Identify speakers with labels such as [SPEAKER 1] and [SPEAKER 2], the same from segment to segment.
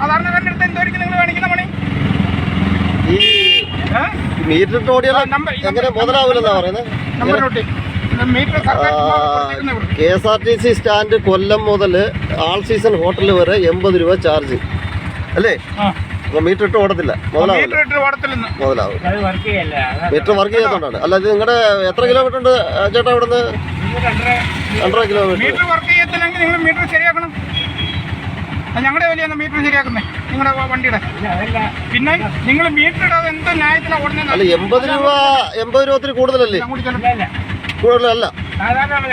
[SPEAKER 1] സാധാരണക്കാരൻ്റെ അടുത്ത് എന്തായിരിക്കും നിങ്ങൾ കാണിക്കുന്ന പണി?
[SPEAKER 2] ഈ മീറ്റർ ഓടിയാൽ എങ്ങനെ മുതലാവില്ലെന്നാ പറയുന്നത്? KSRTC സ്റ്റാൻഡ് കൊല്ലം മുതൽ ആൾ സീസൺ ഹോട്ടൽ വരെ 80 രൂപ ചാർജ് അല്ലേ? മീറ്റർ ഇട്ട് ഓടത്തില്ല, മുതലാവും. Metre work ചെയ്യാത്തതുകൊണ്ടാണ്. അല്ല, ഇത് നിങ്ങളുടെ എത്ര കിലോമീറ്റർ ഉണ്ട് ചേട്ടാ ഇവിടുന്ന്? 2.5 കിലോമീറ്റർ.
[SPEAKER 1] മീറ്റർ വർക്ക് ചെയ്യത്തില്ലെങ്കിൽ നിങ്ങൾ മീറ്റർ ശരിയാക്കണം. ഞങ്ങളുടെ വിലയാണ് മീറ്റർ ശരിയാക്കുന്നത് നിങ്ങളുടെ വണ്ടിയുടെ. പിന്നെ നിങ്ങൾ മീറ്റർ ഇടാതെ എന്ത് ന്യായത്തിലാണ് ഓടുന്നത്?
[SPEAKER 2] അല്ല, 80 രൂപ ഒത്തിരി കൂടുതലല്ലേ? കൂടുതലല്ല,
[SPEAKER 1] സാധാരണ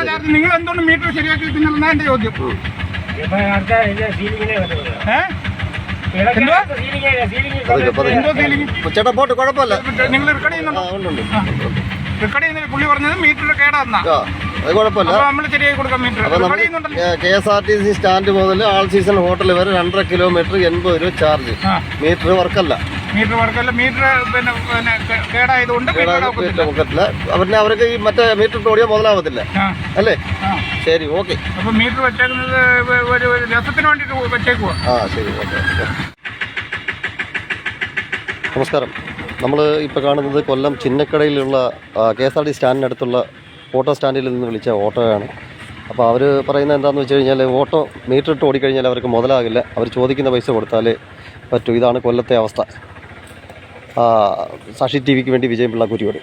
[SPEAKER 1] ചാർജ്. നിങ്ങൾ എന്തുകൊണ്ട് മീറ്റർ ശരിയാക്കി വെക്കുന്നില്ലെന്നാ എന്റെ ചോദ്യം.
[SPEAKER 2] ചേട്ടാ പോട്ട്, കുഴപ്പമില്ല.
[SPEAKER 1] നിങ്ങൾ റെക്കോർഡ് ചെയ്യുന്നുണ്ടോ? റെക്കോർഡ് ചെയ്യുന്ന പുള്ളി പറഞ്ഞത് മീറ്റർ കേടാന്നാ.
[SPEAKER 2] അത് കുഴപ്പമില്ല,
[SPEAKER 1] നമ്മൾ ശരിയാക്കി കൊടുക്കാം മീറ്റർ.
[SPEAKER 2] KSRTC സ്റ്റാൻഡ് മുതൽ ആൾ സീസൺ ഹോട്ടൽ വരെ 2.5 കിലോമീറ്റർ 80 രൂപ ചാർജ്. മീറ്റർ വർക്കല്ല. മീറ്റർ
[SPEAKER 1] പിന്നെ കേടായതുകൊണ്ട്
[SPEAKER 2] പറ്റില്ല. അവർക്ക് ഈ മറ്റേ മീറ്റർ ഓടിയാൽ മുതലാവത്തില്ല അല്ലേ? ശരി, ഓക്കെ.
[SPEAKER 1] അപ്പൊ മീറ്റർ വെച്ചേക്കുന്നത് ഒരു രസത്തിന് വേണ്ടിട്ട് വെച്ചേക്കുവാ.
[SPEAKER 2] ശരി, ഓക്കെ. നമസ്കാരം. നമ്മൾ ഇപ്പോൾ കാണുന്നത് കൊല്ലം ചിന്നക്കടയിലുള്ള KSRTC സ്റ്റാൻഡിനടുത്തുള്ള ഓട്ടോ സ്റ്റാൻഡിൽ നിന്ന് വിളിച്ച ഓട്ടോയാണ്. അപ്പോൾ അവർ പറയുന്നത് എന്താണെന്ന് വെച്ച് കഴിഞ്ഞാൽ, ഓട്ടോ മീറ്റർ ഇട്ട് ഓടിക്കഴിഞ്ഞാൽ അവർക്ക് മുതലാകില്ല, അവർ ചോദിക്കുന്ന പൈസ കൊടുത്താലേ പറ്റൂ. ഇതാണ് കൊല്ലത്തെ അവസ്ഥ. സാക്ഷി TV ക്ക് വേണ്ടി വിജയപിള്ള കുരിയോട്.